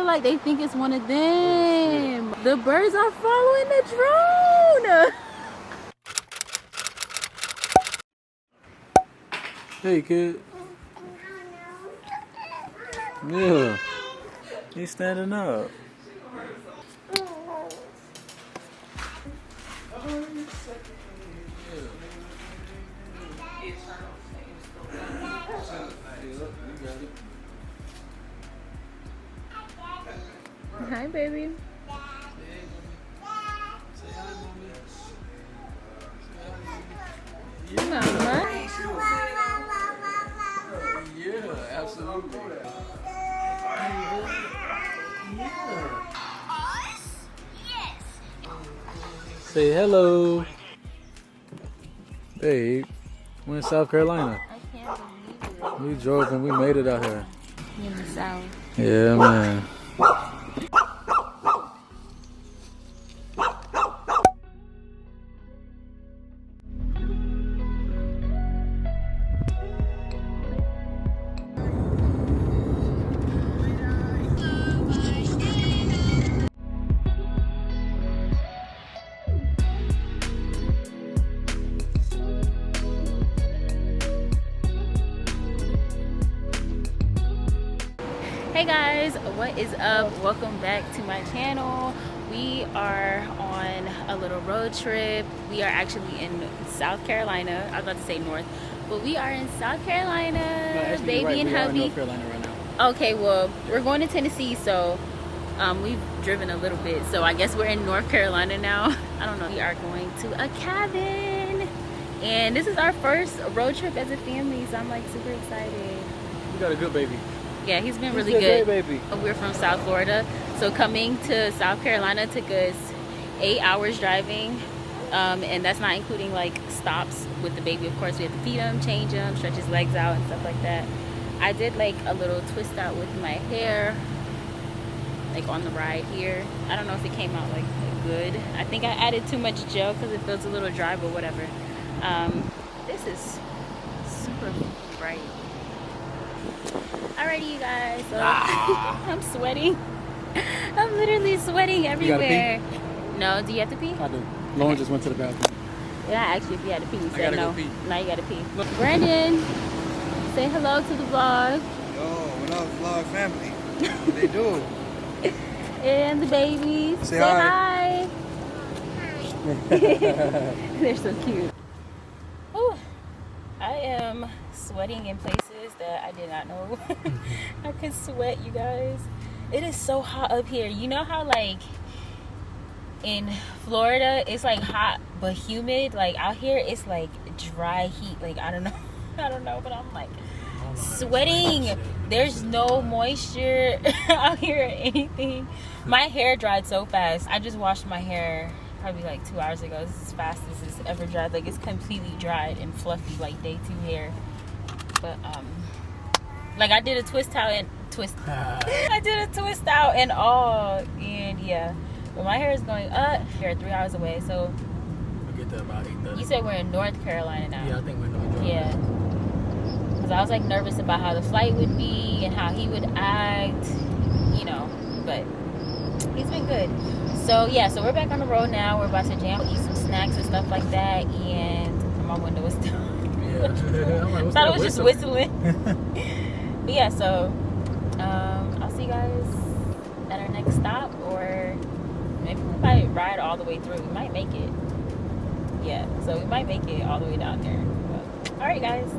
feel like they think it's one of them. The birds are following the drone. Hey, kid. Yeah. He's standing up. Hi, baby. Mama. Yeah, absolutely. Say hello. Babe, we're in South Carolina. I can't believe it. We drove and we made it out here. In the South. Yeah, man. Hey guys, what is up? Welcome back to my channel. We are on a little road trip. We are actually in South Carolina. I was about to say north, but we are in South Carolina. No, baby right. And we hubby. North Carolina right now. Okay, well, we're going to Tennessee, so we've driven a little bit. So I guess we're in North Carolina now. I don't know. We are going to a cabin, and this is our first road trip as a family, so I'm like super excited. We got a good baby. Yeah, he's been really good. Great baby. We're from South Florida, so coming to South Carolina took us 8 hours driving, and that's not including like stops with the baby. Of course, we have to feed him, change him, stretch his legs out and stuff like that. I did like a little twist out with my hair, like on the ride here. I don't know if it came out like good. I think I added too much gel because it feels a little dry, but whatever. This is super bright. Alrighty, you guys. So I'm sweating. I'm literally sweating everywhere. You gotta pee? No, do you have to pee? I do. Lauren just went to the bathroom. Yeah, I asked you if you had to pee. You said no. Go pee. Now you gotta pee. Brandon, say hello to the vlog. Yo, what up, vlog family? What they do? And the babies. Say hi. They're so cute. Ooh, I am sweating in places that I did not know I could sweat, you guys. It is so hot up here. You know how like in Florida it's like hot but humid? Like out here it's like dry heat. Like I don't know, but I'm like sweating. There's no moisture out here or anything. My hair dried so fast. I just washed my hair probably like 2 hours ago. This is as fast as it's ever dried. Like it's completely dried and fluffy like day 2 hair. But like I did a twist out and I did a twist out and all, and yeah. But my hair is going up. We're 3 hours away, so We'll get there about 8:30. you said we're in North Carolina now. Yeah, I think we're in North Carolina. Yeah. Because I was like nervous about how the flight would be and how he would act, you know, but he's been good. So yeah, so we're back on the road now. We're about to jam, eat some snacks and stuff like that, and my window was down. Yeah. I thought it was just whistling. But yeah, so I'll see you guys at our next stop, or maybe we might ride all the way through. We might make it. Yeah, so we might make it all the way down there. But, all right, guys.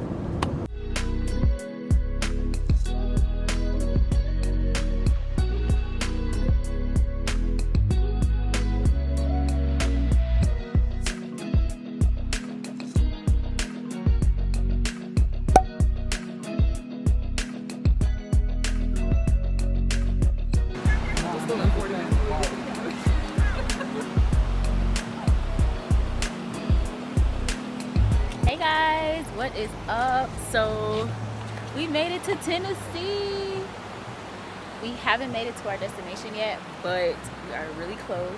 Hey guys, what is up? So we made it to Tennessee. We haven't made it to our destination yet, but we are really close.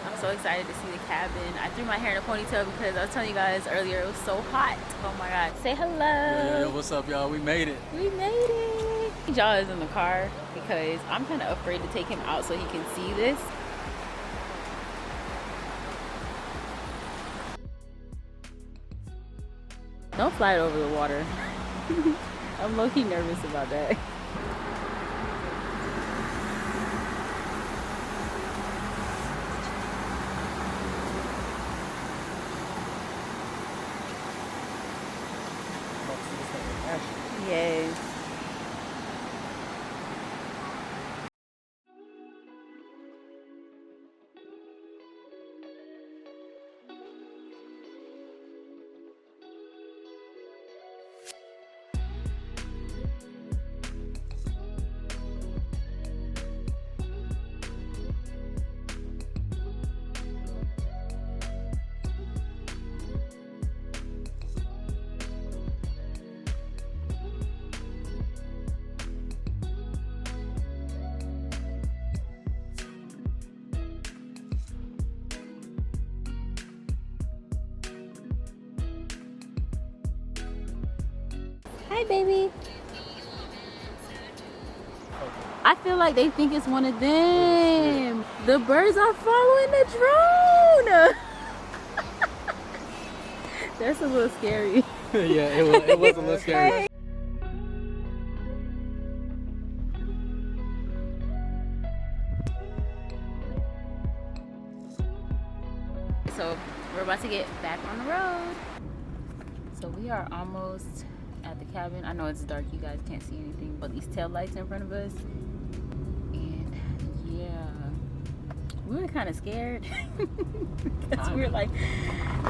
I'm so excited to see the cabin. I threw my hair in a ponytail because I was telling you guys earlier it was so hot. Oh my god. Say hello. Yo, what's up, y'all? We made it. We made it. Jaw is in the car because I'm kind of afraid to take him out so he can see this. Don't fly it over the water. I'm low-key nervous about that. Yes. Hi, baby. I feel like they think it's one of them. The birds are following the drone. That's a little scary. Yeah, it was a little scary. So we're about to get back on the road. So we are almost at the cabin. I know it's dark, you guys can't see anything but these tail lights in front of us. And yeah, we were kind of scared because we were like,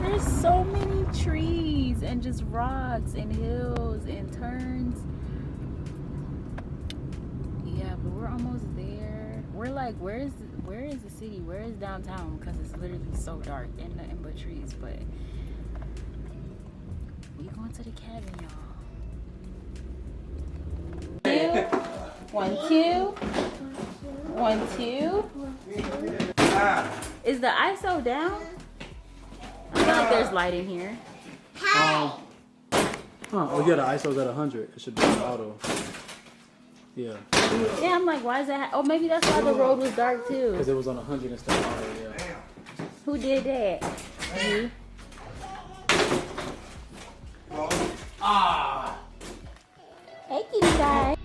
there's so many trees and just rocks and hills and turns. Yeah, but we're almost there. We're like, where is the city? Where is downtown? Because it's literally so dark and nothing but trees. But we going to the cabin, y'all. 1, 2. 1, 2. Is the ISO down? I feel like there's light in here. Oh yeah, the ISO's at 100. It should be auto. Yeah. Yeah, I'm like, why is that? Oh, maybe that's why the road was dark too. Because it was on 100 instead of auto, yeah. Who did that? Me. Ah. Hey, kitty guy.